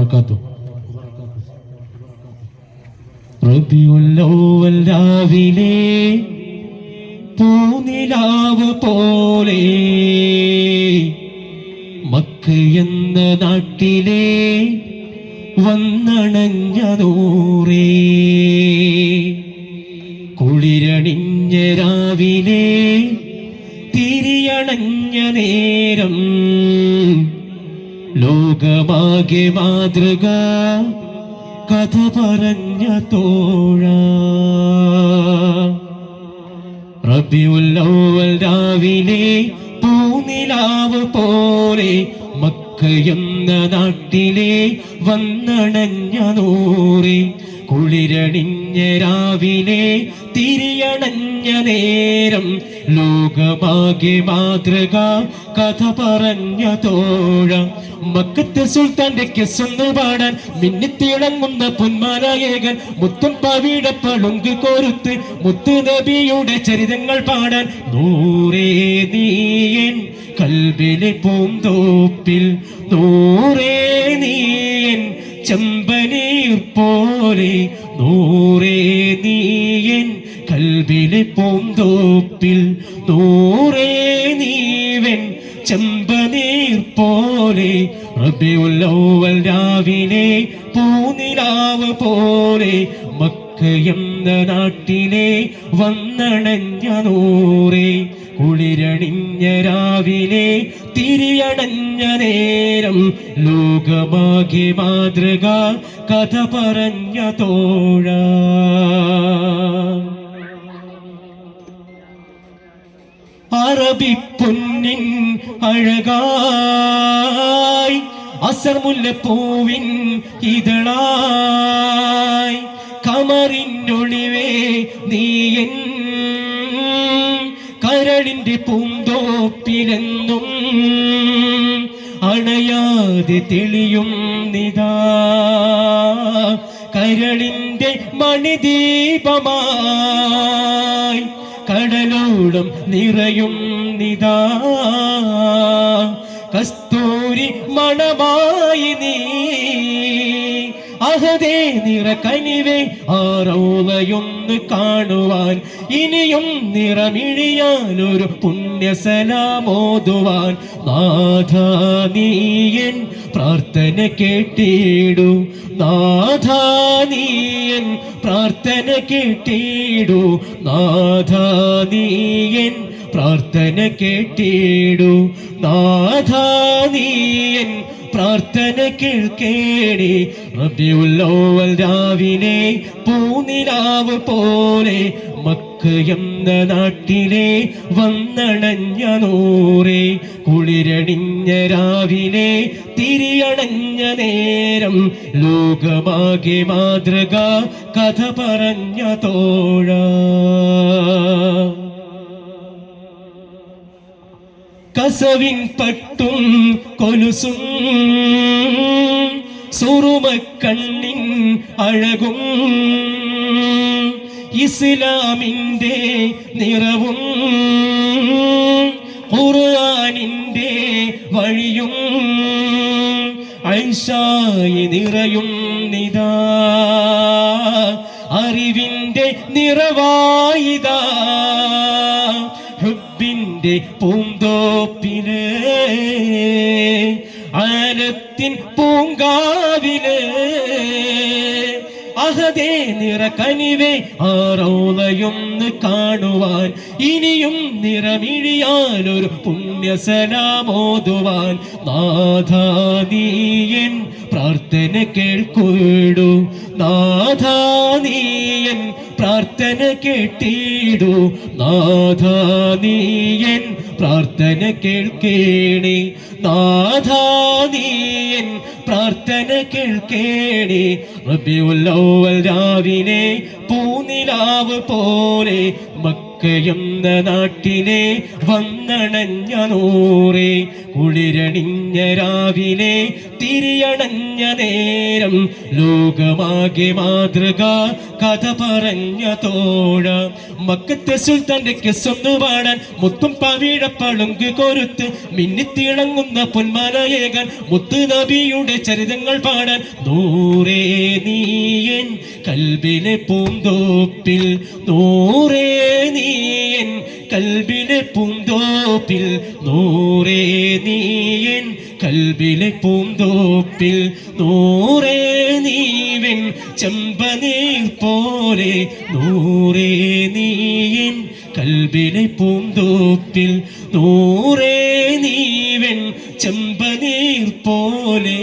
വബറകാതുഹു. റബീഉൽ അവ്വൽ രാവിലെ പൂനിലാവ് പോലെ മക്ക എന്ന നാട്ടിലെ വന്നണഞ്ഞ നൂറേ, കുളിരണിഞ്ഞ രാവിലെ തിരിയണഞ്ഞ നേരം ലോകമാകെ മാതൃക കഥ പറഞ്ഞ തോഴ. റബീഉൽ അവ്വൽ രാവിലെ പൂനിലാവ് പോലെ മക്ക എന്ന നാട്ടിലെ വന്നണഞ്ഞ നൂറേ, കുളിരണിഞ്ഞ രാവിലെ തിരിയണഞ്ഞ നേരം ലോകമാകെ മാതൃക കഥ പറഞ്ഞ തോഴ. മക്കത്തെ സുൽത്താന്റെ കെസ്സൊന്നു പാടാൻ മിന്നിത്തിളങ്ങുന്ന പൊന്മാനായകൻ മുത്തും പവിയുടെ പളുങ്ക് കോരുത്ത് മുത്തു നബിയുടെ ചരിതങ്ങൾ പാടാൻ നൂറേ നീയൻ കൽബിലെ പൂന്തോപ്പിൽ, നൂറേ നീയൻ ചെമ്പനീർ പോലെ, നൂറേ നീയൻ കൽബിലെ പൂന്തോപ്പിൽ, നൂറേ നീവൻ ചെമ്പനീർ പോലെ. റബീഉൽ അവ്വൽ രാവിലെ പൂനിലാവ് പോലെ മക്ക എന്ന നാട്ടിലെ വന്നണഞ്ഞ നൂറേ, കുളിരണിഞ്ഞ രാവിലെ തിരിയണഞ്ഞ നേരം ലോകമാകെ മാതൃക കഥ പറഞ്ഞ തോഴ. അറബിപ്പൊന്നിൻ അഴകായി അസർ മുല്ലപ്പൂവിൻ ഇതളായി കമറിനൊളിവേ നീയൻ കരളിന്റെ പൂന്തോപ്പിലെന്നും അണയാതെ തെളിയും നിതാ, കരളിന്റെ മണിദീപമായി കടലോളം നിറയും നിതാ, കസ്തൂരി മണമായി നീ അഹദേ നിറകനിവേ ആ റൗളയൊന്ന് കാണുവാൻ, ഇനിയും നിറമിഴിയാൻ ഒരു പുണ്യസലാമോതുവാൻ. നാഥാ നീയൻ പ്രാർത്ഥന കേട്ടിടൂ, നാഥാ നീയൻ പ്രാർത്ഥന കേട്ടിടൂ, നാഥാ നീയൻ പ്രാർത്ഥന കേട്ടിടൂ, നാഥാ നീയൻ പ്രാർത്ഥന കേൾക്കേണേ. റബീഉൽ അവ്വൽ രാവിലെ പൂനിലാവ് പോലെ മക്ക എന്ന നാട്ടിലെ വന്നണഞ്ഞ നൂറേ, കുളിരണിഞ്ഞ രാവിലെ തിരിയണഞ്ഞ നേരം ലോകമാകെ മാതൃക കഥ പറഞ്ഞ തോഴ. കസവിൻ പട്ടും കൊലുസും സുറുമക്കണ്ണിൻ അഴകും ഇസ്ലാമിൻ്റെ നിറവും ഖുർആനിൻ്റെ വഴിയും ഐഷായി നിറയും നിതാ, അറിവിൻ്റെ നിറവായിതാ ഹുബ്ബിൻ്റെ പൂന്തോപ്പില് ആനത്തിൻ പൂങ്കാവില് അഹദേ നിറകനിവേ ആ റൗളയൊന്ന് കാണുവാൻ, ഇനിയും നിറമിഴിയാൻ ഒരു പുണ്യസലാമോതുവാൻ. നാഥാ നീയൻ പ്രാർത്ഥന കേൾക്കൂടൂ, നാഥാ നീയൻ പ്രാർത്ഥന കേട്ടിടൂ, നാഥാ നീയൻ പ്രാർത്ഥന കേൾക്കേണേ, നാഥാ നീയൻ പ്രാർത്ഥന കേൾക്കേണേ. റബീഉൽ അവ്വൽ രാവിലെ പൂനിലാവ് പോലെ മക്ക എന്ന നാട്ടിലെ വന്നണഞ്ഞ നൂറേ, കുളിരണിഞ്ഞ രാവിലെ തിരിയണഞ്ഞ നേരം ലോകമാകെ മാതൃക കഥ പറഞ്ഞ തോഴ മക്കത്തെ സുൽത്താന്റെ കെസ്സൊന്നു പാടാൻ മുത്തും പവിഴപ്പളുങ്ക് കൊരുത്ത് മിന്നിത്തിളങ്ങുന്ന പൊന്മാലയേകാൻ മുത്ത് നബിയുടെ ചരിതങ്ങൾ പാടാൻ നൂറേ നീയൻ കൽബിലെ പൂന്തോപ്പിൽ നൂറേ നീയൻ കൽബിലെ പൂന്തോപ്പിൽ നൂറേ നീയൻ കൽബിലെ പൂന്തോപ്പിൽ നൂറേ നീവൻ ചെമ്പനീർ പോലെ നൂറേ നീയൻ കൽബിലെ പൂന്തോപ്പിൽ നൂറേ നീവൻ ചെമ്പനീർ പോലെ